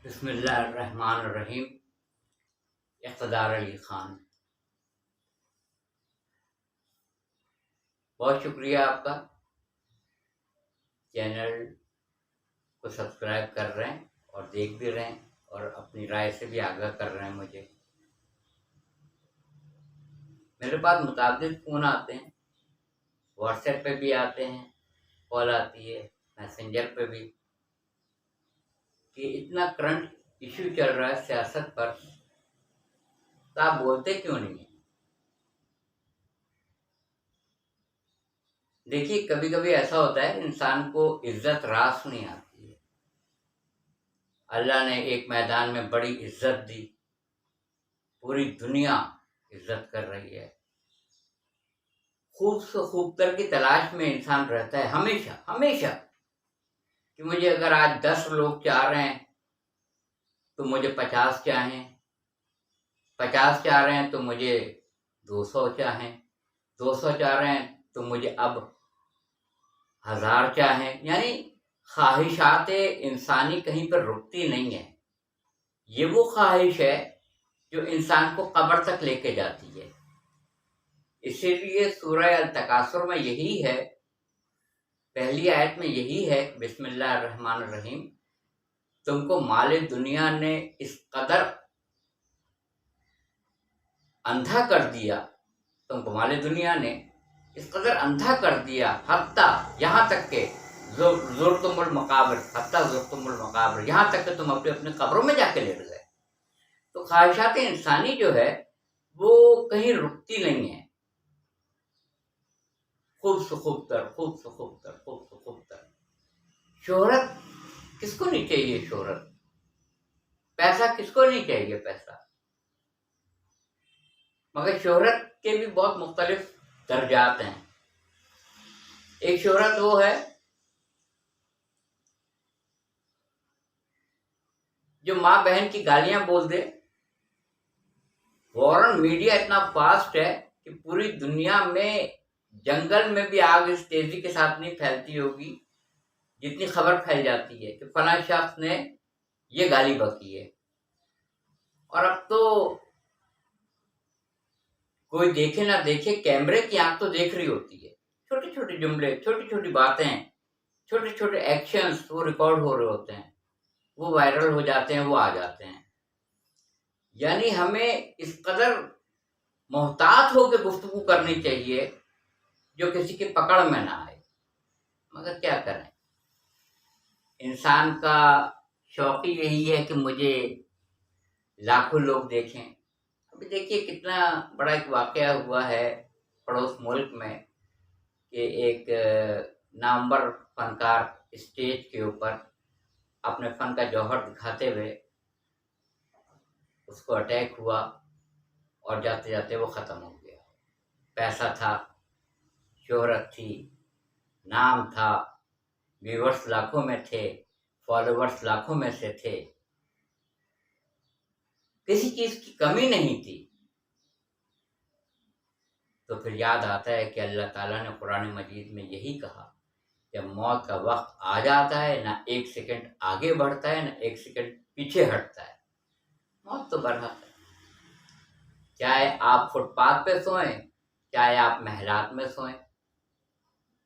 بسم اللہ الرحمن الرحیم۔ اقتدار علی خان، بہت شکریہ آپ کا، چینل کو سبسکرائب کر رہے ہیں اور دیکھ بھی رہے ہیں اور اپنی رائے سے بھی آگاہ کر رہے ہیں مجھے۔ میرے پاس متعدد فون آتے ہیں، واٹس ایپ پہ بھی آتے ہیں، کال آتی ہے، میسنجر پہ بھی، کہ اتنا کرنٹ ایشو چل رہا ہے سیاست پر، تو آپ بولتے کیوں نہیں ہیں؟ دیکھیے، کبھی کبھی ایسا ہوتا ہے انسان کو عزت راس نہیں آتی ہے۔ اللہ نے ایک میدان میں بڑی عزت دی، پوری دنیا عزت کر رہی ہے، خوب سے خوب تر کی تلاش میں انسان رہتا ہے ہمیشہ ہمیشہ، کہ مجھے اگر آج 10 لوگ چاہ رہے ہیں تو مجھے 50 چاہیں، 50 چاہ رہے ہیں تو مجھے 200 چاہیں، 200 چاہ رہے ہیں تو مجھے اب 1000 چاہیں۔ یعنی خواہشات انسانی کہیں پر رکتی نہیں ہے۔ یہ وہ خواہش ہے جو انسان کو قبر تک لے کے جاتی ہے۔ اسی لیے سورہ التکاثر میں یہی ہے، پہلی آیت میں یہی ہے، بسم اللہ الرحمن الرحیم، تم کو مال دنیا نے اس قدر اندھا کر دیا، تم کو مال دنیا نے اس قدر اندھا کر دیا، حتیٰ یہاں تک کہ زرتم المقابر، حتیٰ زرتم المقابر، یہاں تک کہ تم اپنے قبروں میں جا کے لیٹ گئے۔ تو خواہشات انسانی جو ہے وہ کہیں رکتی نہیں ہے، خوب سے خوب تر، خوب سے خوب تر، خوب سے خوب تر۔ شہرت کس کو نہیں چاہیے؟ شہرت، پیسہ کس کو نہیں چاہیے؟ پیسہ، مگر شہرت کے بھی بہت مختلف درجات ہیں۔ ایک شہرت وہ ہے جو ماں بہن کی گالیاں بول دے، فوراً میڈیا اتنا فاسٹ ہے کہ پوری دنیا میں جنگل میں بھی آگ اس تیزی کے ساتھ نہیں پھیلتی ہوگی جتنی خبر پھیل جاتی ہے کہ فلاں شخص نے یہ گالی بکی ہے۔ اور اب تو کوئی دیکھے نہ دیکھے، کیمرے کی آنکھ تو دیکھ رہی ہوتی ہے، چھوٹے چھوٹے جملے، چھوٹی چھوٹی باتیں، چھوٹے چھوٹے ایکشنز وہ ریکارڈ ہو رہے ہوتے ہیں، وہ وائرل ہو جاتے ہیں، وہ آ جاتے ہیں۔ یعنی ہمیں اس قدر محتاط ہو کے گفتگو کرنی چاہیے جو کسی کی پکڑ میں نہ آئے، مگر کیا کریں، انسان کا شوق ہی یہی ہے کہ مجھے لاکھوں لوگ دیکھیں۔ ابھی دیکھیے کتنا بڑا ایک واقعہ ہوا ہے پڑوس ملک میں، کہ ایک نامور فنکار اسٹیج کے اوپر اپنے فن کا جوہر دکھاتے ہوئے اس کو اٹیک ہوا اور جاتے جاتے وہ ختم ہو گیا۔ پیسہ تھا، شہرت تھی، نام تھا، ویورز لاکھوں میں تھے، فالوورز لاکھوں میں سے تھے، کسی چیز کی کمی نہیں تھی۔ تو پھر یاد آتا ہے کہ اللہ تعالیٰ نے قرآن مجید میں یہی کہا، جب موت کا وقت آ جاتا ہے نہ ایک سیکنڈ آگے بڑھتا ہے نہ ایک سیکنڈ پیچھے ہٹتا ہے۔ موت تو برحق ہے، چاہے آپ فٹ پاتھ پہ سوئیں، چاہے آپ محلات میں سوئیں۔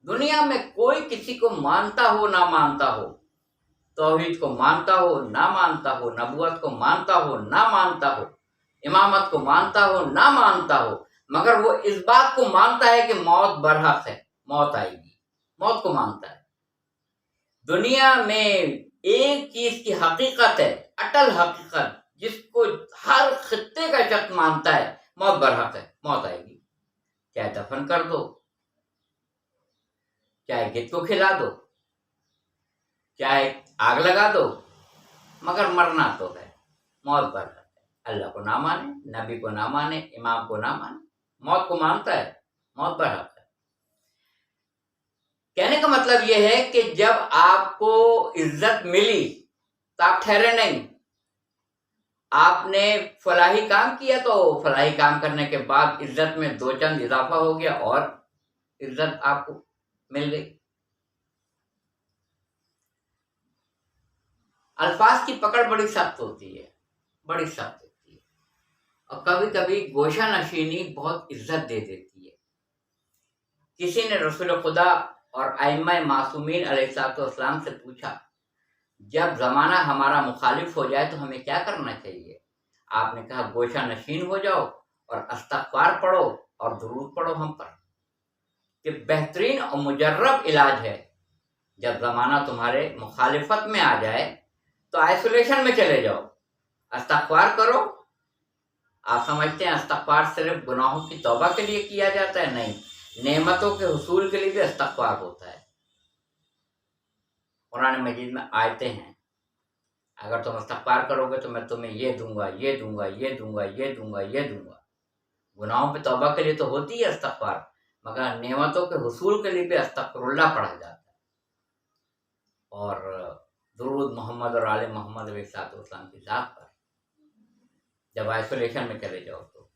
دنیا میں کوئی کسی کو مانتا ہو نہ مانتا ہو، توحید کو مانتا ہو نہ مانتا ہو، نبوت کو مانتا ہو نہ مانتا ہو، امامت کو مانتا ہو نہ مانتا ہو، مگر وہ اس بات کو مانتا ہے کہ موت برحق ہے، موت آئے گی، موت کو مانتا ہے۔ دنیا میں ایک چیز کی حقیقت ہے، اٹل حقیقت، جس کو ہر خطے کا شخص مانتا ہے، موت برحق ہے، موت آئے گی، چاہے دفن کر دو، چاہے گد کو کھلا دو، چاہے آگ لگا دو، مگر مرنا تو ہے، موت برحق ہے۔ اللہ کو نہ مانے، نبی کو نہ مانے، امام کو نہ مانے، موت کو مانتا ہے، موت برحق ہے۔ کہنے کا مطلب یہ ہے کہ جب آپ کو عزت ملی تو آپ ٹھہرے نہیں، آپ نے فلاحی کام کیا تو فلاحی کام کرنے کے بعد عزت میں دو چند اضافہ ہو گیا اور عزت آپ کو مل گئی۔ الفاظ کی پکڑ بڑی سخت ہوتی ہے، بڑی سخت ہوتی ہے، اور کبھی کبھی گوشہ نشینی بہت عزت دے دیتی ہے۔ کسی نے رسول خدا اور ائمہ معصومین علیہ الصلوۃ والسلام سے پوچھا، جب زمانہ ہمارا مخالف ہو جائے تو ہمیں کیا کرنا چاہیے؟ آپ نے کہا گوشہ نشین ہو جاؤ اور استغفار پڑھو اور درود پڑھو ہم پر، کہ بہترین اور مجرب علاج ہے۔ جب زمانہ تمہارے مخالفت میں آ جائے تو آئسولیشن میں چلے جاؤ، استغفار کرو۔ آپ سمجھتے ہیں استغفار صرف گناہوں کی توبہ کے لیے کیا جاتا ہے؟ نہیں، نعمتوں کے حصول کے لیے بھی استغفار ہوتا ہے۔ قرآن مجید میں آیتیں ہیں، اگر تم استغفار کرو گے تو میں تمہیں یہ دوں گا، یہ دوں گا، یہ دوں گا، یہ دوں گا، یہ دوں گا۔ گناہوں پہ توبہ کے لیے تو ہوتی ہے استغفار، مگر نعمتوں کے حصول کے لیے بھی استغفر اللہ پڑھا جاتا ہے۔ اور درود محمد اور آل محمد علیہ السلام کی ذات پر جب آئسولیشن میں چلے جاؤ تو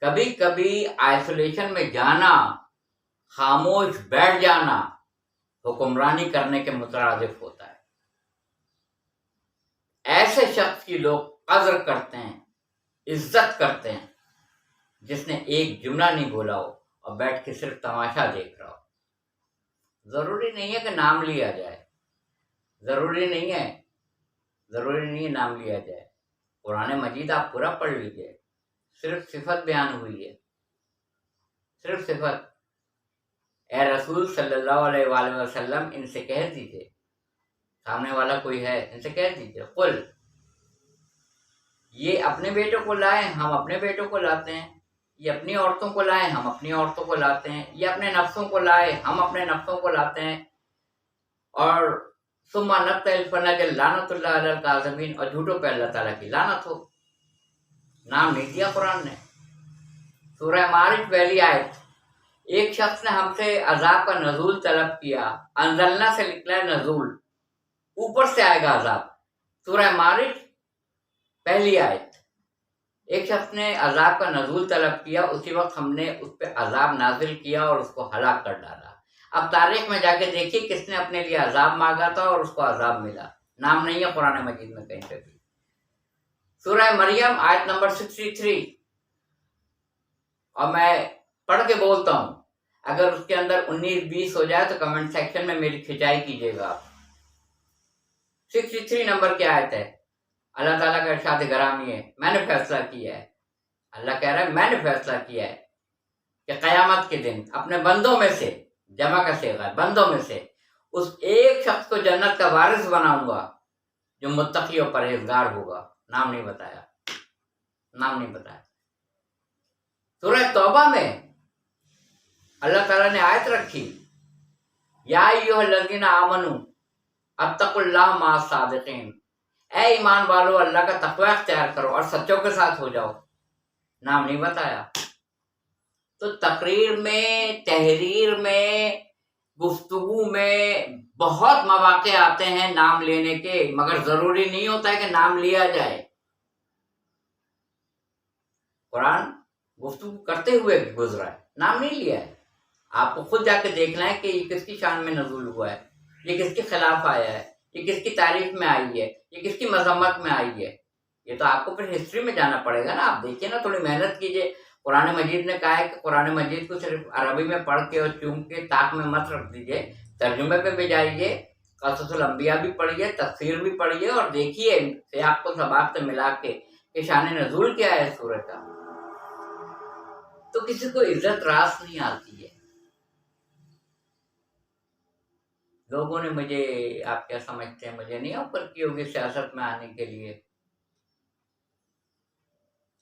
کبھی کبھی آئسولیشن میں جانا، خاموش بیٹھ جانا حکمرانی کرنے کے مترادف ہوتا ہے۔ ایسے شخص کی لوگ قدر کرتے ہیں، عزت کرتے ہیں، جس نے ایک جملہ نہیں بولا ہو اور بیٹھ کے صرف تماشا دیکھ رہا ہو۔ ضروری نہیں ہے کہ نام لیا جائے، ضروری نہیں ہے نام لیا جائے۔ قرآن مجید آپ پورا پڑھ لیجئے، صرف صفت بیان ہوئی ہے، صرف صفت۔ اے رسول صلی اللہ علیہ وآلہ وسلم ان سے کہہ دیجئے، سامنے والا کوئی ہے ان سے کہہ دیجئے، قل، یہ اپنے بیٹوں کو لائیں ہم اپنے بیٹوں کو لاتے ہیں، یہ اپنی عورتوں کو لائیں ہم اپنی عورتوں کو لاتے ہیں، یہ اپنے نفسوں کو لائے ہم اپنے نفسوں کو لاتے ہیں، اور ثم نبتہل فنجعل لعنت اللہ علی الکاذبین، اور جھوٹوں پہ اللہ تعالیٰ کی لعنت ہو۔ نام نہیں دیا قرآن نے۔ سورہ معارج پہلی آیت، ایک شخص نے ہم سے عذاب کا نزول طلب کیا، انزلنا سے نکلا ہے نزول، اوپر سے آئے گا عذاب۔ سورہ معارج پہلی آیت، ایک شخص نے عذاب کا نزول طلب کیا، اسی وقت ہم نے اس پہ عذاب نازل کیا اور اس کو ہلاک کر ڈالا۔ اب تاریخ میں جا کے دیکھیے کس نے اپنے لیے عذاب مانگا تھا اور اس کو عذاب ملا، نام نہیں ہے قرآن مجید میں کہیں پہ بھی۔ سورہ مریم آیت نمبر 63، اور میں پڑھ کے بولتا ہوں، اگر اس کے اندر 19-20 ہو جائے تو کمنٹ سیکشن میں میری کھچائی کیجیے گا آپ۔ 63 نمبر کی آیت ہے، اللہ تعالیٰ کا ارشاد گرامی ہے، میں نے فیصلہ کیا ہے، اللہ کہہ رہا ہے میں نے فیصلہ کیا ہے کہ قیامت کے دن اپنے بندوں میں سے، جمع کا صیغہ ہے، بندوں میں سے اس ایک شخص کو جنت کا وارث بناؤں گا جو متقی اور پرہیزگار ہوگا۔ نام نہیں بتایا، نام نہیں بتایا۔ سورہ توبہ میں اللہ تعالیٰ نے آیت رکھی، یا ایھا الذین آمنوا اتقوا اللہ مع الصادقین، اے ایمان والو اللہ کا تقوی اختیار کرو اور سچوں کے ساتھ ہو جاؤ۔ نام نہیں بتایا۔ تو تقریر میں، تحریر میں، گفتگو میں بہت مواقع آتے ہیں نام لینے کے، مگر ضروری نہیں ہوتا ہے کہ نام لیا جائے۔ قرآن گفتگو کرتے ہوئے بھی گزرا ہے، نام نہیں لیا ہے۔ آپ کو خود جا کے دیکھنا ہے کہ یہ کس کی شان میں نزول ہوا ہے، یہ کس کے خلاف آیا ہے، یہ کس کی تعریف میں آئی ہے، یہ کس کی مذمت میں آئی ہے۔ یہ تو آپ کو پھر ہسٹری میں جانا پڑے گا نا۔ آپ دیکھیے نا، تھوڑی محنت کیجیے۔ قرآن مجید نے کہا ہے کہ قرآن مجید کو صرف عربی میں پڑھ کے اور چون کے طاق میں مت رکھ دیجیے، ترجمے پہ بھی جائیے، قصص الانبیاء بھی پڑھیے، تفسیر بھی پڑھیے، اور دیکھیے سیاق کو سباق سے ملا کے کہ شان نزول کیا ہے سورہ کا۔ تو کسی کو عزت راس نہیں آتی ہے۔ لوگوں نے مجھے، آپ کیا سمجھتے ہیں، مجھے نہیں آفر کی ہوگی سیاست میں آنے کے لیے۔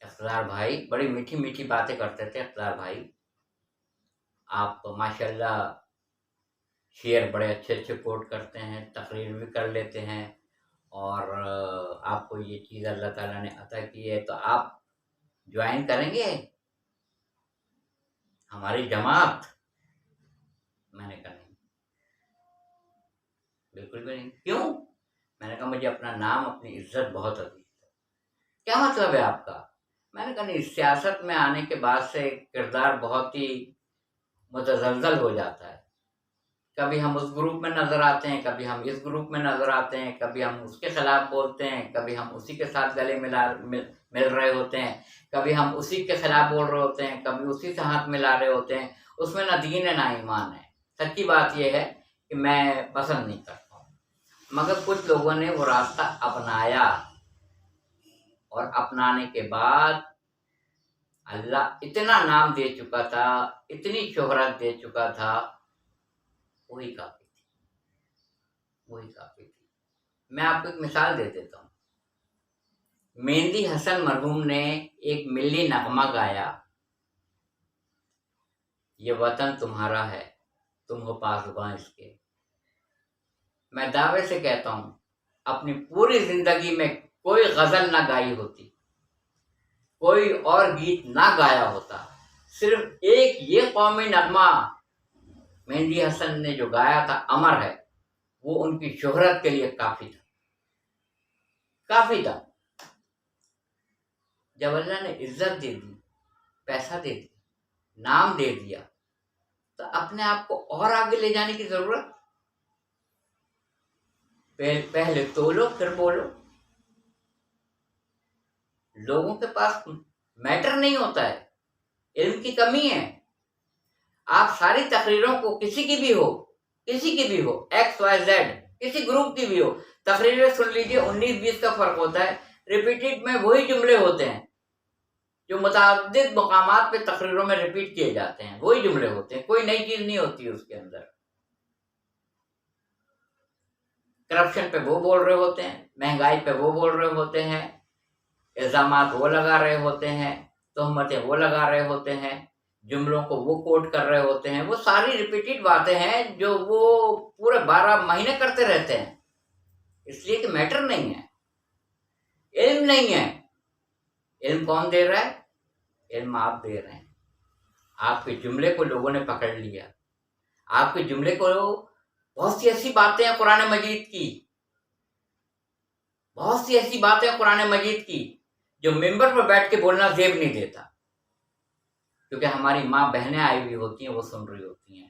اقتدار بھائی بڑی میٹھی میٹھی باتیں کرتے تھے، اقتدار بھائی آپ ماشاءاللہ شعر بڑے اچھے اچھے کوٹ کرتے ہیں، تقریر بھی کر لیتے ہیں، اور آپ کو یہ چیز اللہ تعالیٰ نے عطا کی ہے، تو آپ جوائن کریں گے ہماری جماعت؟ میں نے کہا نہیں، بالکل بھی نہیں۔ کیوں؟ میں نے کہا مجھے اپنا نام، اپنی عزت بہت عزیز ہے۔ کیا مطلب ہے آپ کا؟ میں نے کہا نہیں، سیاست میں آنے کے بعد سے کردار بہت ہی متزلزل ہو جاتا ہے، کبھی ہم اس گروپ میں نظر آتے ہیں، کبھی ہم اس گروپ میں نظر آتے ہیں، کبھی ہم اس کے خلاف بولتے ہیں، کبھی ہم اسی کے ساتھ گلے مل رہے ہوتے ہیں، کبھی ہم اسی کے خلاف بول رہے ہوتے ہیں، کبھی اسی سے ہاتھ ملا رہے ہوتے ہیں. اس میں نہ دین ہے نہ ایمان ہے. سچی بات یہ ہے کہ میں پسند نہیں کرتا ہوں، مگر کچھ لوگوں نے وہ راستہ اپنایا، اور اپنانے کے بعد اللہ اتنا نام دے چکا تھا، اتنی شہرت دے چکا تھا، وہی کافی تھی، وہی کافی تھی. میں آپ کو ایک مثال دے دیتا ہوں. مہندی حسن مرحوم نے ایک ملی نغمہ گایا، یہ وطن تمہارا ہے، تم ہو پاسباں اس کے. میں دعوے سے کہتا ہوں اپنی پوری زندگی میں کوئی غزل نہ گائی ہوتی، کوئی اور گیت نہ گایا ہوتا، صرف ایک یہ قومی نغمہ مہندی حسن نے جو گایا تھا، امر ہے، وہ ان کی شہرت کے لیے کافی تھا، کافی تھا. جب اللہ نے عزت دے دی، پیسہ دے دیا، نام دے دیا، تو اپنے آپ کو اور آگے لے جانے کی ضرورت. پہلے تولو پھر بولو. لوگوں کے پاس میٹر نہیں ہوتا ہے، علم کی کمی ہے. آپ ساری تقریروں کو کسی کی بھی ہو ایکس وائی زیڈ، کسی گروپ کی بھی ہو، تقریریں سن لیجیے، 19-20 کا فرق ہوتا ہے. ریپیٹیڈ میں وہی جملے ہوتے ہیں جو متعدد مقامات پہ تقریروں میں ریپیٹ کیے جاتے ہیں، وہی جملے ہوتے ہیں، کوئی نئی چیز نہیں ہوتی اس کے اندر. کرپشن پہ وہ بول رہے ہوتے ہیں، مہنگائی پہ وہ بول رہے ہوتے ہیں، الزامات وہ لگا رہے ہوتے ہیں، تہمتیں وہ لگا رہے ہوتے ہیں، جملوں کو وہ کوٹ کر رہے ہوتے ہیں. وہ ساری ریپیٹیڈ باتیں ہیں جو وہ پورے 12 مہینے کرتے رہتے ہیں، اس لیے کہ میٹر نہیں ہے، علم نہیں ہے. علم کون دے رہا ہے؟ علم آپ دے رہے ہیں. آپ کے جملے کو لوگوں نے پکڑ لیا، آپ کے جملے کو بہت سی ایسی باتیں ہیں قرآن مجید کی، بہت سی ایسی باتیں قرآن مجید کی جو ممبر پر بیٹھ کے بولنا زیب نہیں دیتا، کیونکہ ہماری ماں بہنیں آئی ہوئی ہوتی ہیں، وہ سن رہی ہوتی ہیں.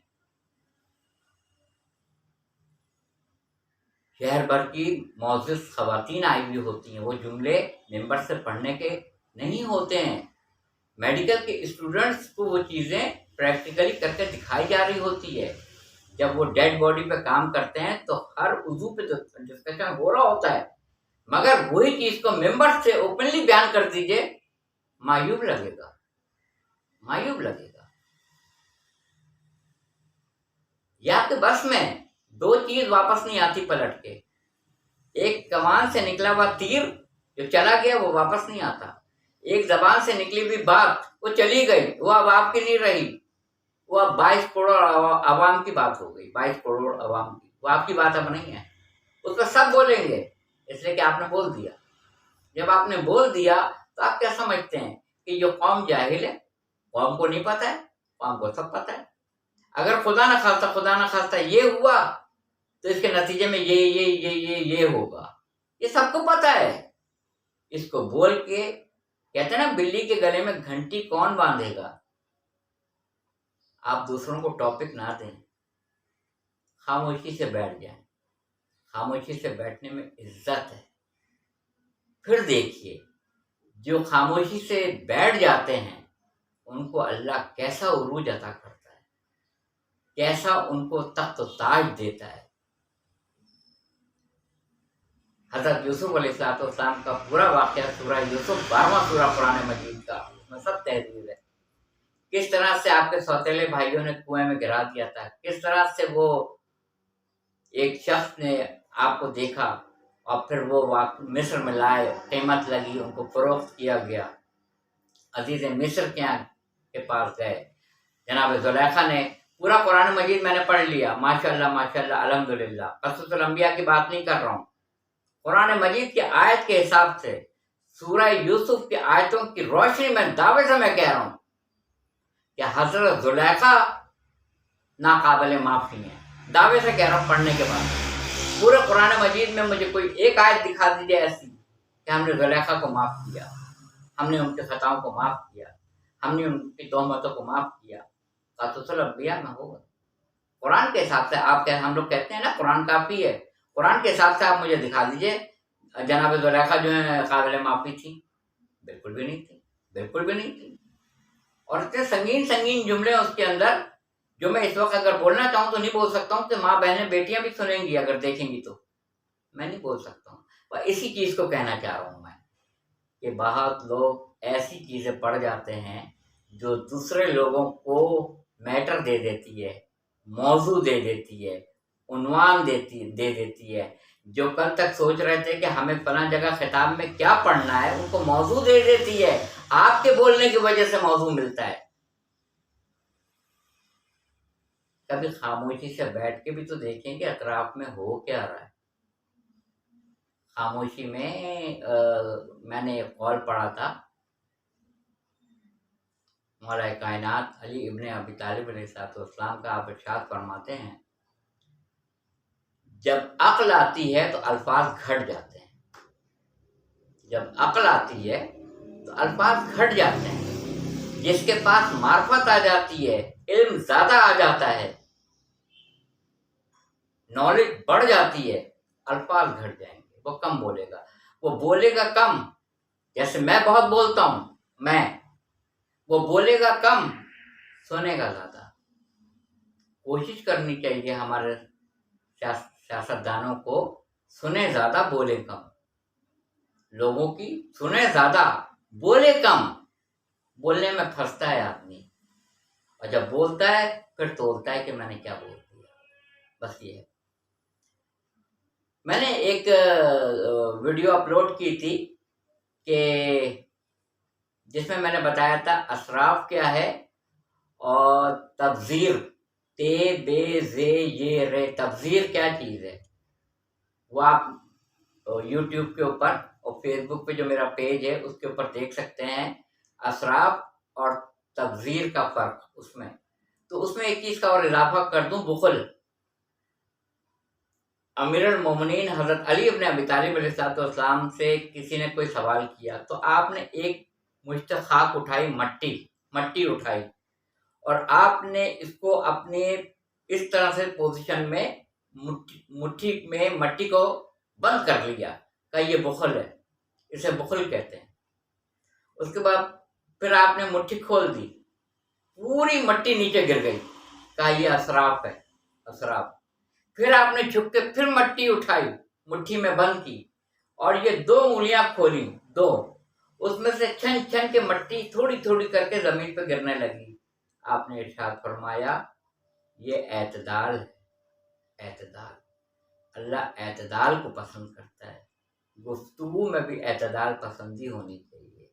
شہر بھر کی معزز خواتین آئی ہوئی ہوتی ہیں، وہ جملے ممبر سے پڑھنے کے نہیں ہوتے ہیں. میڈیکل کے اسٹوڈنٹس کو وہ چیزیں پریکٹیکلی کر کے دکھائی جا رہی ہوتی ہے. جب وہ ڈیڈ باڈی پہ کام کرتے ہیں تو ہر عضو پہ ڈسکشن ہو رہا ہوتا ہے، مگر وہی چیز کو ممبر سے اوپنلی بیان کر دیجئے، معیوب لگے گا، معیوب لگے گا. یا آپ کے بس میں 2 چیز واپس نہیں آتی پلٹ کے. ایک کمان سے نکلا ہوا تیر جو چلا گیا وہ واپس نہیں آتا، ایک زبان سے نکلی ہوئی بات وہ چلی گئی، وہ اب آپ کی نہیں رہی، وہ اب 22 کروڑ عوام کی بات ہو گئی، 22 کروڑ عوام کی، وہ آپ کی بات اب نہیں ہے. اس پہ سب بولیں گے، اس لیے کہ آپ نے بول دیا. جب آپ نے بول دیا تو آپ کیا سمجھتے ہیں کہ یہ قوم جاہل ہے، قوم کو نہیں پتہ ہے؟ قوم کو سب پتہ ہے. اگر خدا نہ خواستہ یہ ہوا تو اس کے نتیجے میں یہ ہوگا، یہ سب کو پتہ ہے. اس کو بول کے کہتے ہیں نا، بلی کے گلے میں گھنٹی کون باندھے گا. آپ دوسروں کو ٹاپک نہ دیں، خاموشی سے بیٹھ جائیں. خاموشی سے بیٹھنے میں عزت ہے. پھر دیکھیے جو خاموشی سے بیٹھ جاتے ہیں ان کو اللہ کیسا عروج عطا کرتا ہے، کیسا ان کو تخت و تاج دیتا ہے. حضرت یوسف علیہ السلام کا پورا واقعہ سورہ یوسف 12واں سورہ قرآن مجید کا، اس میں سب تحریر ہے. کس طرح سے آپ کے سوتیلے بھائیوں نے کنویں میں گرا دیا تھا، کس طرح سے وہ ایک شخص نے آپ کو دیکھا اور پھر وہ مصر میں لائے، قیمت لگی، ان کو فروخت کیا گیا. عزیز مصر کے پاس گئے، جناب زلیخا نے پورا قرآن مجید میں نے پڑھ لیا، ماشاءاللہ الحمدللہ. قصص الانبیاء کی بات نہیں کر رہا ہوں، قرآن مجید کی آیت کے حساب سے سورہ یوسف کی آیتوں کی روشنی میں دعوے سے میں کہہ رہا ہوں کہ حضرت زلیخا ناقابل معافی ہیں. دعوے سے کہہ رہا ہوں پڑھنے کے بعد. پورے قرآن مجید میں مجھے کوئی ایک آیت دکھا دیجیے ایسی کہ ہم نے زلیخا کو معاف کیا، ہم نے ان کے خطاؤں کو معاف کیا، ہم نے ان کی تہمتوں کو معاف کیا. قصص الانبیاء میں ہوگا. قرآن کے حساب سے آپ ہم لوگ کہتے ہیں نا قرآن کافی ہے، قرآن کے حساب سے آپ مجھے دکھا دیجئے جناب زلیخا جو ہے قابل معافی تھی؟ بالکل بھی نہیں تھی، بالکل بھی نہیں تھی. اور اتنے سنگین سنگین جملے اس کے اندر جو میں اس وقت اگر بولنا چاہوں تو نہیں بول سکتا ہوں، کہ ماں بہنیں بیٹیاں بھی سنیں گی اگر دیکھیں گی تو میں نہیں بول سکتا ہوں. اور اسی چیز کو کہنا چاہ رہا ہوں میں کہ بہت لوگ ایسی چیزیں پڑھ جاتے ہیں جو دوسرے لوگوں کو میٹر دے دیتی ہے، موضوع دے دیتی ہے، عنوان دے دیتی ہے. جو کل تک سوچ رہے تھے کہ ہمیں فلاں جگہ خطاب میں کیا پڑھنا ہے، ان کو موضوع دے دیتی ہے. آپ کے بولنے کی وجہ سے موضوع ملتا ہے. کبھی خاموشی سے بیٹھ کے بھی تو دیکھیں کہ اطراف میں ہو کیا رہا ہے. خاموشی میں نے ایک قول پڑھا تھا، مولا کائنات علی ابن ابی طالب علیہ السلام کا آپ ارشاد فرماتے ہیں جب عقل آتی ہے تو الفاظ گھٹ جاتے ہیں. جب عقل آتی ہے تو الفاظ گھٹ جاتے ہیں. جس کے پاس معرفت آ جاتی ہے، علم زیادہ آ جاتا ہے، نالج بڑھ جاتی ہے، الفاظ گھٹ جائیں گے، وہ کم بولے گا. وہ بولے گا کم، جیسے میں بہت بولتا ہوں، وہ بولے گا کم، سنے گا زیادہ. کوشش کرنی چاہیے ہمارے سیاستدانوں کو، سنے زیادہ بولے کم. لوگوں کی سنے زیادہ بولے کم. بولنے میں پھنستا ہے آدمی، اور جب بولتا ہے پھر توڑتا ہے کہ میں نے کیا بول دیا. بس یہ ہے. میں نے ایک ویڈیو اپلوڈ کی تھی کہ جس میں نے بتایا تھا اسراف کیا ہے اور تبذیر، تے بے زے یہ رے، تبذیر کیا چیز ہے. وہ آپ یوٹیوب کے اوپر اور فیس بک پہ جو میرا پیج ہے اس کے اوپر دیکھ سکتے ہیں اسراف اور تبذیر کا فرق. اس میں ایک چیز کا اور اضافہ کر دوں، بخل. امیر المومنین حضرت علی ابن ابی طالب علیہ السلام سے کسی نے کوئی سوال کیا تو آپ نے ایک مشت خاک اٹھائی، مٹی اٹھائی، اور آپ نے اس کو اپنے اس طرح سے پوزیشن میں مٹھی میں مٹی کو بند کر لیا، کہ یہ بخل ہے، اسے بخل کہتے ہیں. اس کے بعد پھر آپ نے مٹھی کھول دی، پوری مٹی نیچے گر گئی، کہا یہ اسراف ہے، اسراف. پھر آپ نے چھپ کے پھر مٹی اٹھائی، مٹھی میں بند کی، اور یہ 2 انگلیاں کھولی، 2، اس میں سے چھن چھن کے مٹی تھوڑی تھوڑی کر کے زمین پہ گرنے لگی. آپ نے ارشاد فرمایا یہ اعتدال ہے، اعتدال. اللہ اعتدال کو پسند کرتا ہے. گفتگو میں بھی اعتدال پسندی ہونی چاہیے.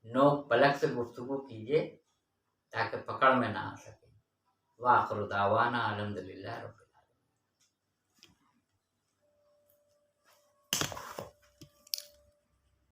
نوک پلک سے گفتگو کیجیے تاکہ پکڑ میں نہ آ سکے. وآخر دعوانا الحمدللہ رب